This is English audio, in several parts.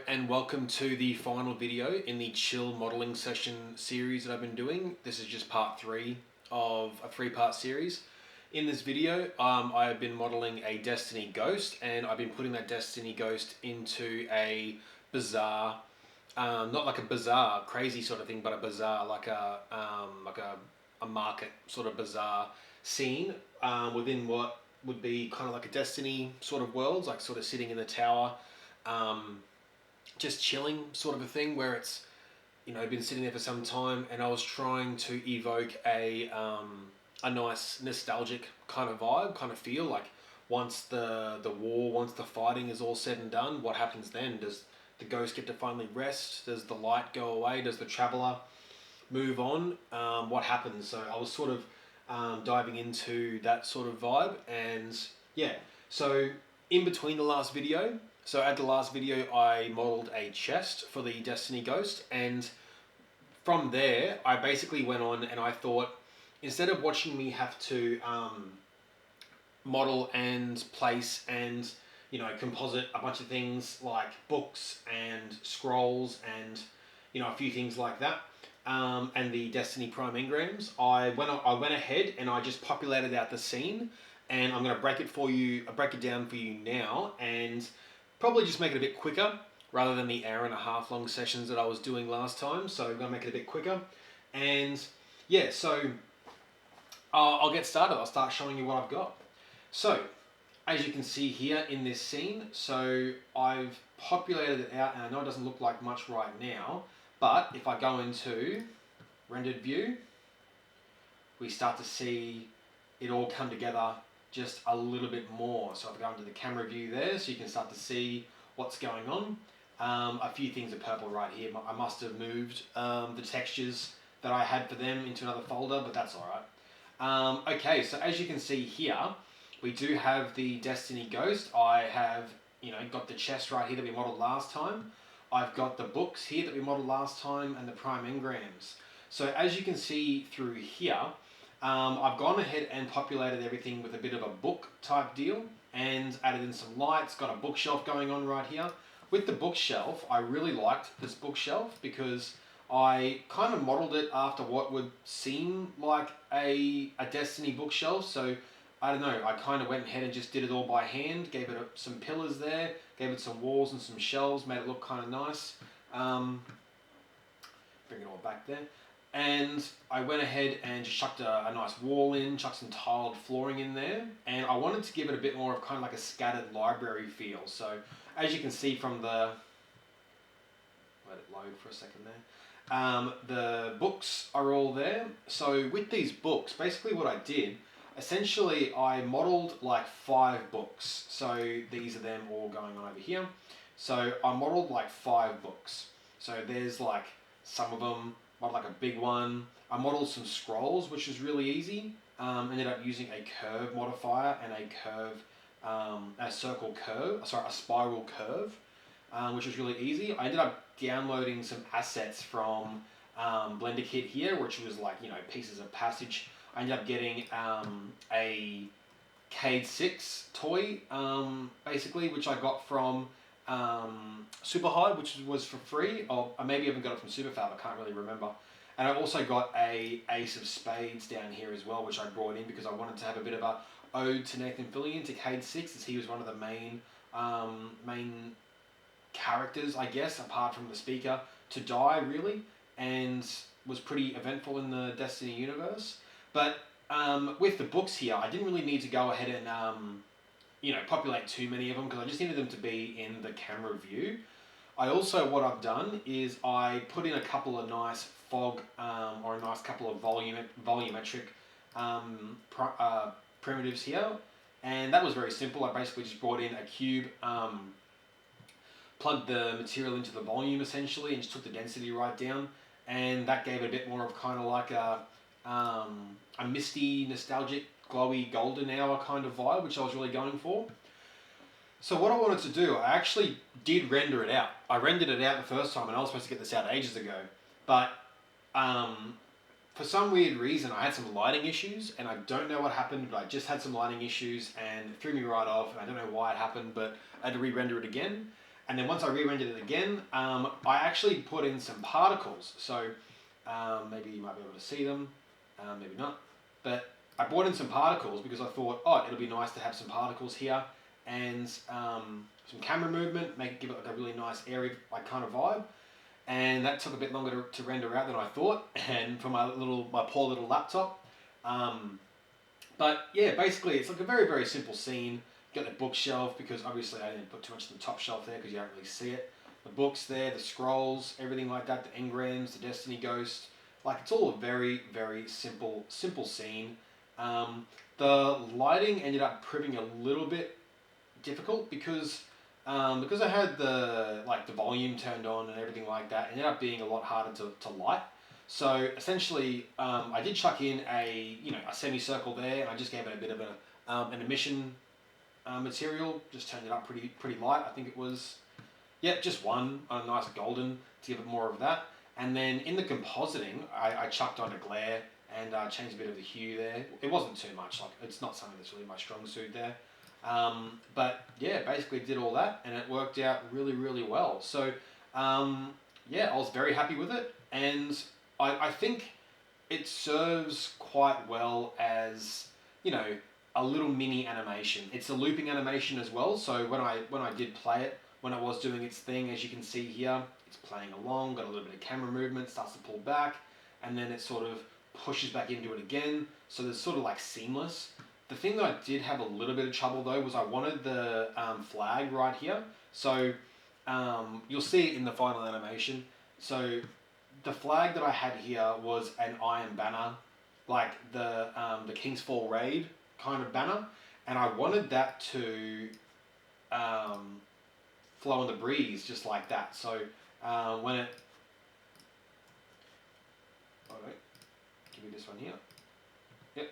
and welcome to the final video in the chill modeling session series that I've been doing. This is just part 3 of a 3-part series. In this video, I have been modeling a Destiny Ghost, and I've been putting that Destiny Ghost into a bazaar, not like a bazaar crazy sort of thing, but a bazaar like a market sort of bazaar scene within what would be kind of like a Destiny sort of world, like sort of sitting in the tower. Just chilling sort of a thing where it's, been sitting there for some time, and I was trying to evoke a nice nostalgic kind of vibe, kind of feel like once the war, once the fighting is all said and done, what happens then? Does the ghost get to finally rest? Does the light go away? Does the traveler move on? What happens? So I was sort of diving into that sort of vibe, and yeah, so in between the last video, so at the last video, I modeled a chest for the Destiny Ghost, and from there, I basically went on and I thought, instead of watching me have to model and place and, composite a bunch of things like books and scrolls and, a few things like that, and the Destiny Prime engrams, I went ahead and I just populated out the scene, and I'm going to break it down for you now, and probably just make it a bit quicker rather than the hour and a half long sessions that I was doing last time. So I'm going to make it a bit quicker. And yeah, so I'll get started. I'll start showing you what I've got. So as you can see here in this scene, so I've populated it out, and I know it doesn't look like much right now, but if I go into rendered view, we start to see it all come together just a little bit more. So I've gone to the camera view there, so you can start to see what's going on. A few things are purple right here. I must have moved the textures that I had for them into another folder, but that's all right. Okay, so as you can see here, we do have the Destiny Ghost. I have, got the chest right here that we modeled last time. I've got the books here that we modeled last time, and the prime engrams. So as you can see through here, I've gone ahead and populated everything with a bit of a book type deal and added in some lights, got a bookshelf going on right here. With the bookshelf, I really liked this bookshelf because I kind of modeled it after what would seem like a Destiny bookshelf. So I don't know, I kind of went ahead and just did it all by hand, gave it some pillars there, gave it some walls and some shelves, made it look kind of nice. Bring it all back there. And I went ahead and just chucked a nice wall in, chucked some tiled flooring in there, and I wanted to give it a bit more of kind of like a scattered library feel. So as you can see from the, let it load for a second there, the books are all there. So with these books, basically what I did, essentially I modeled like 5 books. So these are them all going on over here. So I modeled like 5 books. So there's like some of them, modeled like a big one. I modeled some scrolls, which was really easy. Ended up using a curve modifier and a spiral curve, which was really easy. I ended up downloading some assets from Blender Kit here, which was like, pieces of passage. I ended up getting a Cade 6 toy, basically, which I got from Super High, which was for free, or maybe I even got it from Superfab, I can't really remember. And I also got a Ace of Spades down here as well, which I brought in because I wanted to have a bit of a ode to Nathan Fillion, to Cade 6, as he was one of the main characters, I guess, apart from the speaker, to die, really, and was pretty eventful in the Destiny universe. But with the books here, I didn't really need to go ahead and populate too many of them, because I just needed them to be in the camera view. I also, what I've done is I put in a couple of nice fog, or a nice couple of volumetric primitives here, and that was very simple. I basically just brought in a cube, plugged the material into the volume essentially, and just took the density right down, and that gave it a bit more of kind of like a misty, nostalgic, glowy golden hour kind of vibe, which I was really going for. So what I wanted to do, I actually did render it out. I rendered it out the first time, and I was supposed to get this out ages ago. But for some weird reason, I had some lighting issues, and I don't know what happened, but I just had some lighting issues, and it threw me right off, and I don't know why it happened, but I had to re-render it again. And then once I re-rendered it again, I actually put in some particles. So maybe you might be able to see them, maybe not. But I brought in some particles because I thought, oh, it'll be nice to have some particles here and some camera movement, give it like a really nice airy like kind of vibe. And that took a bit longer to render out than I thought, and for my poor little laptop. But yeah, basically it's like a very, very simple scene. You got the bookshelf, because obviously I didn't put too much on the top shelf there because you don't really see it. The books there, the scrolls, everything like that, the engrams, the Destiny Ghost. Like, it's all a very, very simple scene. The lighting ended up proving a little bit difficult because I had the volume turned on and everything like that. It ended up being a lot harder to light. So essentially, I did chuck in a semicircle there, and I just gave it a bit of an emission material. Just turned it up pretty light. I think it was just one, a nice golden to give it more of that. And then in the compositing, I chucked on a glare and changed a bit of the hue there. It wasn't too much. Like, it's not something that's really my strong suit there. But yeah, basically did all that, and it worked out really, really well. So I was very happy with it, and I think it serves quite well as, a little mini animation. It's a looping animation as well. So when I did play it, when it was doing its thing, as you can see here, it's playing along, got a little bit of camera movement, starts to pull back, and then it sort of pushes back into it again. So there's sort of like seamless. The thing that I did have a little bit of trouble though was I wanted the flag right here. So you'll see it in the final animation. So the flag that I had here was an Iron Banner, like the King's Fall raid kind of banner, and I wanted that to flow in the breeze just like that. So when it, give me this one here. Yep.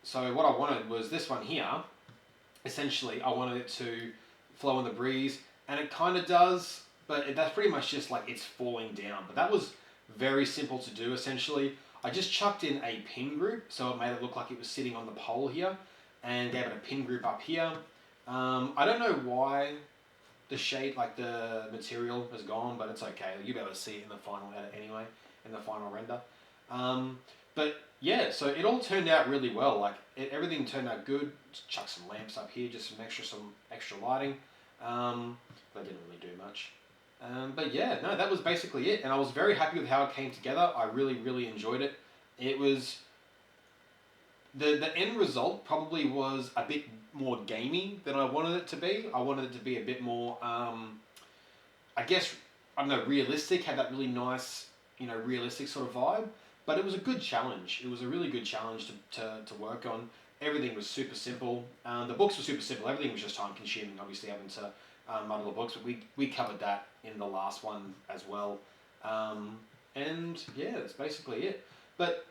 So what I wanted was this one here. Essentially, I wanted it to flow in the breeze, and it kind of does, but that's pretty much just like it's falling down. But that was very simple to do. Essentially, I just chucked in a pin group, so it made it look like it was sitting on the pole here, and gave it a pin group up here. I don't know why the shade, like the material, has gone, but it's okay. You'll be able to see it in the final edit anyway, in the final render. But yeah, so it all turned out really well. Like, everything turned out good. Just chuck some lamps up here, just some extra lighting. But didn't really do much. But yeah, no, that was basically it. And I was very happy with how it came together. I really, really enjoyed it. It was, the end result probably was a bit more gamey than I wanted it to be. I wanted it to be a bit more, I guess, I don't know, realistic, had that really nice, realistic sort of vibe. But it was a good challenge. It was a really good challenge to work on. Everything was super simple. The books were super simple. Everything was just time consuming, obviously, having to model the books. But we covered that in the last one as well. And yeah, that's basically it. But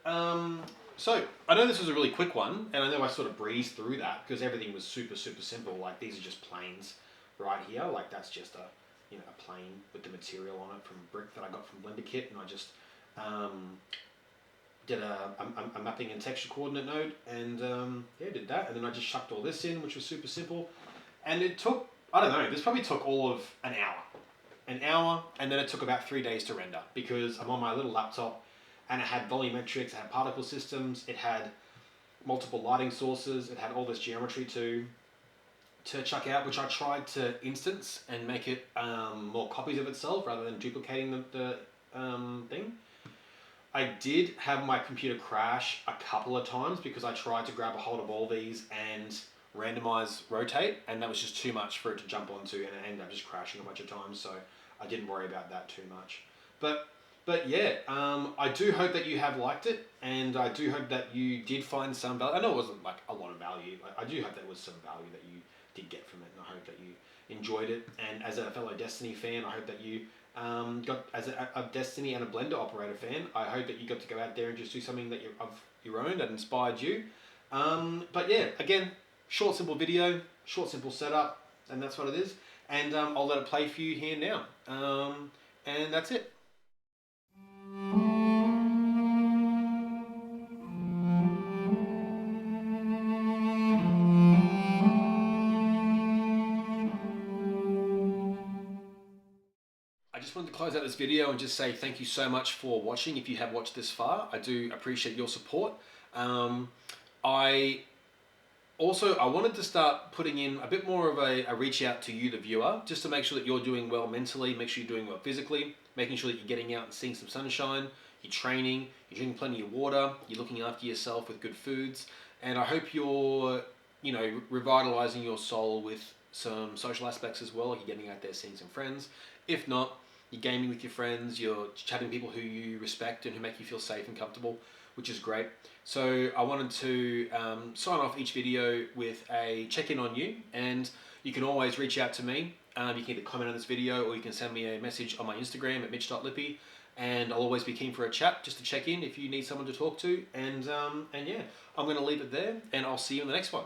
so I know this was a really quick one, and I know I sort of breezed through that because everything was super, super simple. Like, these are just planes right here. Like, that's just a plane with the material on it from brick that I got from Blender Kit, and I just did a mapping and texture coordinate node, and did that, and then I just chucked all this in, which was super simple, and it took, I don't know, this probably took all of an hour, and then it took about 3 days to render, because I'm on my little laptop, and it had volumetrics, it had particle systems, it had multiple lighting sources, it had all this geometry to chuck out, which I tried to instance and make it more copies of itself rather than duplicating the thing. I did have my computer crash a couple of times because I tried to grab a hold of all these and randomize rotate, and that was just too much for it to jump onto, and it ended up just crashing a bunch of times, so I didn't worry about that too much. But yeah, I do hope that you have liked it, and I do hope that you did find some value. I know it wasn't like a lot of value. I do hope there was some value that you did get from it, and I hope that you enjoyed it. And as a fellow Destiny fan, I hope that you got, as a Destiny and a Blender operator fan, I hope that you got to go out there and just do something that of your own that inspired you. But yeah, again, short, simple video, short, simple setup, and that's what it is. And I'll let it play for you here now. And that's it. I just wanted to close out this video and just say thank you so much for watching. If you have watched this far, I do appreciate your support. I wanted to start putting in a bit more of a reach out to you, the viewer, just to make sure that you're doing well mentally, make sure you're doing well physically, making sure that you're getting out and seeing some sunshine, you're training, you're drinking plenty of water, you're looking after yourself with good foods, and I hope you're, revitalizing your soul with some social aspects as well, like you're getting out there seeing some friends. If not, you're gaming with your friends, you're chatting with people who you respect and who make you feel safe and comfortable, which is great. So I wanted to sign off each video with a check-in on you, and you can always reach out to me. You can either comment on this video or you can send me a message on my Instagram at mitch.lippy, and I'll always be keen for a chat just to check in if you need someone to talk to. And yeah, I'm going to leave it there, and I'll see you in the next one.